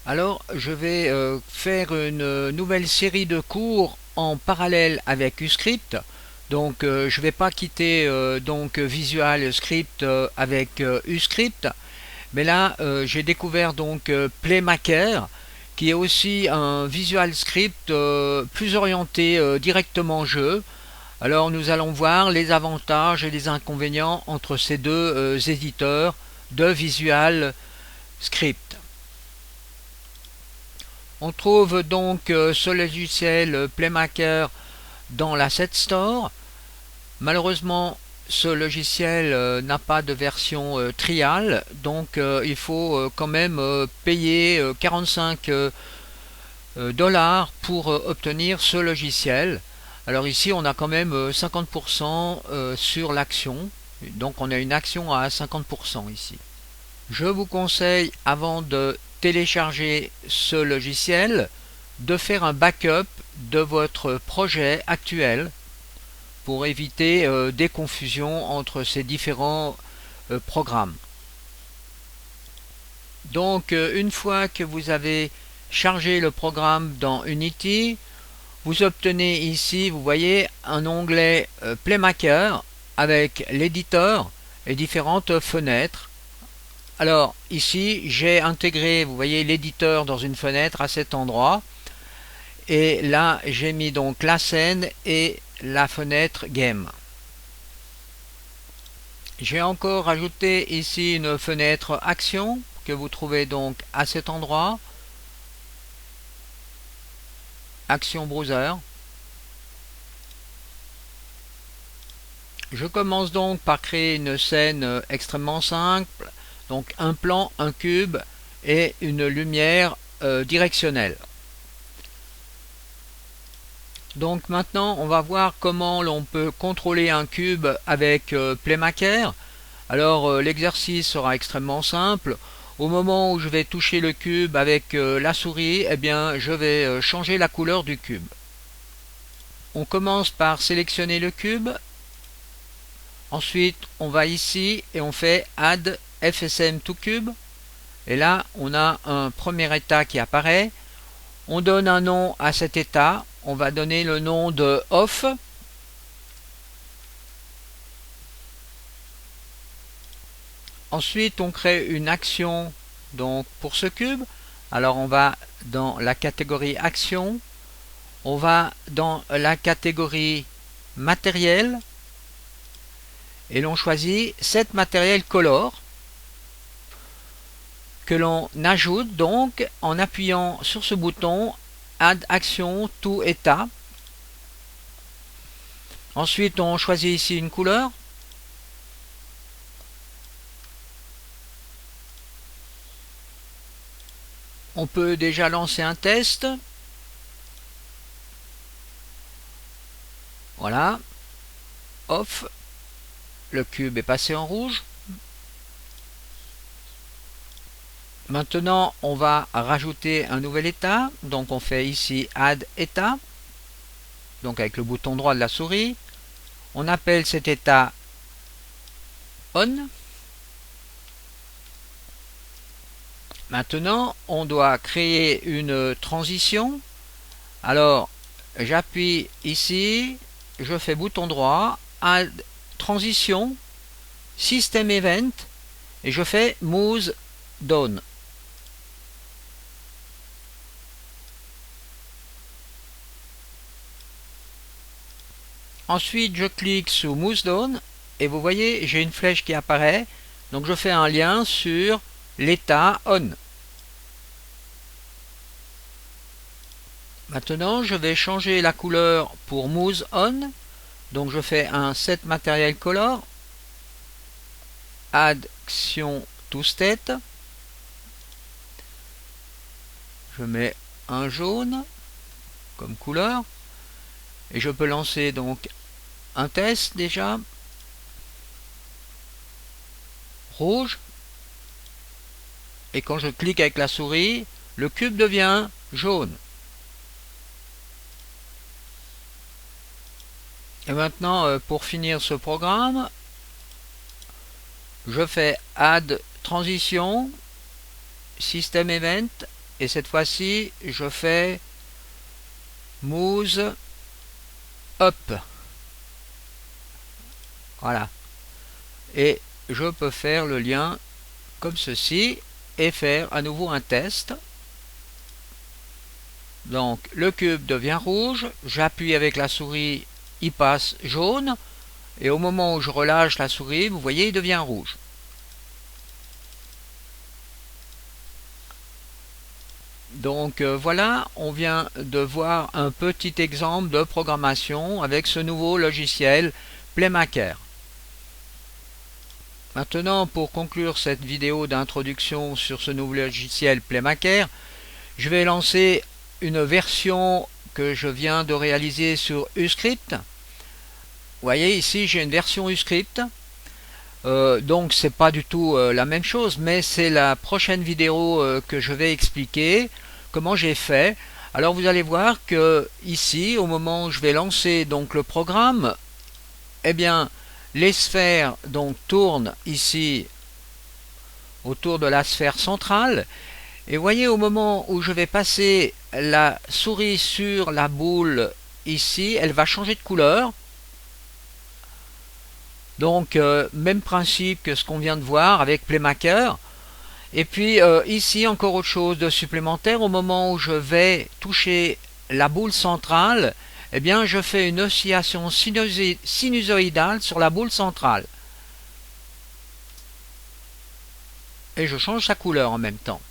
Alors, je vais faire une nouvelle série de cours en parallèle avec Uscript. Donc, je ne vais pas quitter Visual Script avec Uscript, mais là, j'ai découvert Playmaker, qui est aussi un Visual Script plus orienté directement jeu. Alors, nous allons voir les avantages et les inconvénients entre ces deux éditeurs de Visual Script. On trouve donc ce logiciel Playmaker dans l'Asset Store. Malheureusement, ce logiciel n'a pas de version trial, donc il faut quand même payer 45 dollars pour obtenir ce logiciel. Alors ici, on a quand même 50% sur l'action, donc on a une action à 50% ici. Je vous conseille, avant de télécharger ce logiciel, de faire un backup de votre projet actuel pour éviter des confusions entre ces différents programmes. Donc, une fois que vous avez chargé le programme dans Unity, vous obtenez ici, vous voyez, un onglet Playmaker avec l'éditeur et différentes fenêtres. Alors ici j'ai intégré, vous voyez, l'éditeur dans une fenêtre à cet endroit, et là j'ai mis donc la scène et la fenêtre Game. J'ai encore ajouté ici une fenêtre Action que vous trouvez donc à cet endroit, Action Browser. Je commence donc par créer une scène extrêmement simple, donc un plan, un cube et une lumière directionnelle. Donc maintenant on va voir comment l'on peut contrôler un cube avec Playmaker. Alors l'exercice sera extrêmement simple. Au moment où je vais toucher le cube avec la souris, eh bien je vais changer la couleur du cube. On commence par sélectionner le cube. Ensuite on va ici et on fait Add FSM to Cube. Et là on a un premier état qui apparaît. On donne un nom à cet état. On va donner le nom de Off. Ensuite, on crée une action donc pour ce cube. Alors, on va dans la catégorie action. On va dans la catégorie matériel. Et l'on choisit set matériel color, que l'on ajoute donc en appuyant sur ce bouton Add Action to État. Ensuite, on choisit ici une couleur. On peut déjà lancer un test. Voilà. Off. Le cube est passé en rouge. Maintenant, on va rajouter un nouvel état. Donc, on fait ici Add état. Donc, avec le bouton droit de la souris. On appelle cet état On. Maintenant, on doit créer une transition. Alors, j'appuie ici. Je fais bouton droit. Add transition. System Event. Et je fais Move Down. Ensuite, je clique sur Move Down et vous voyez, j'ai une flèche qui apparaît. Donc, je fais un lien sur l'état On. Maintenant, je vais changer la couleur pour Move On. Donc, je fais un Set Material Color. Add Action to State. Je mets un jaune comme couleur. Et je peux lancer donc un test déjà. Rouge. Et quand je clique avec la souris, le cube devient jaune. Et maintenant, pour finir ce programme, je fais Add Transition, System Event, et cette fois-ci je fais Mouse Up. Voilà. Et je peux faire le lien comme ceci et faire à nouveau un test. Donc le cube devient rouge, j'appuie avec la souris, il passe jaune, et au moment où je relâche la souris, vous voyez, il devient rouge. Donc voilà, on vient de voir un petit exemple de programmation avec ce nouveau logiciel Playmaker. Maintenant, pour conclure cette vidéo d'introduction sur ce nouveau logiciel Playmaker, je vais lancer une version que je viens de réaliser sur Uscript. Vous voyez ici, j'ai une version Uscript. Donc c'est pas du tout la même chose, mais c'est la prochaine vidéo que je vais expliquer comment j'ai fait. Alors vous allez voir que ici, au moment où je vais lancer donc le programme, eh bien les sphères donc tournent ici autour de la sphère centrale, et vous voyez, au moment où je vais passer la souris sur la boule ici, elle va changer de couleur. Donc même principe que ce qu'on vient de voir avec Playmaker. Et puis ici encore autre chose de supplémentaire, au moment où je vais toucher la boule centrale, eh bien je fais une oscillation sinusoïdale sur la boule centrale. Et je change sa couleur en même temps.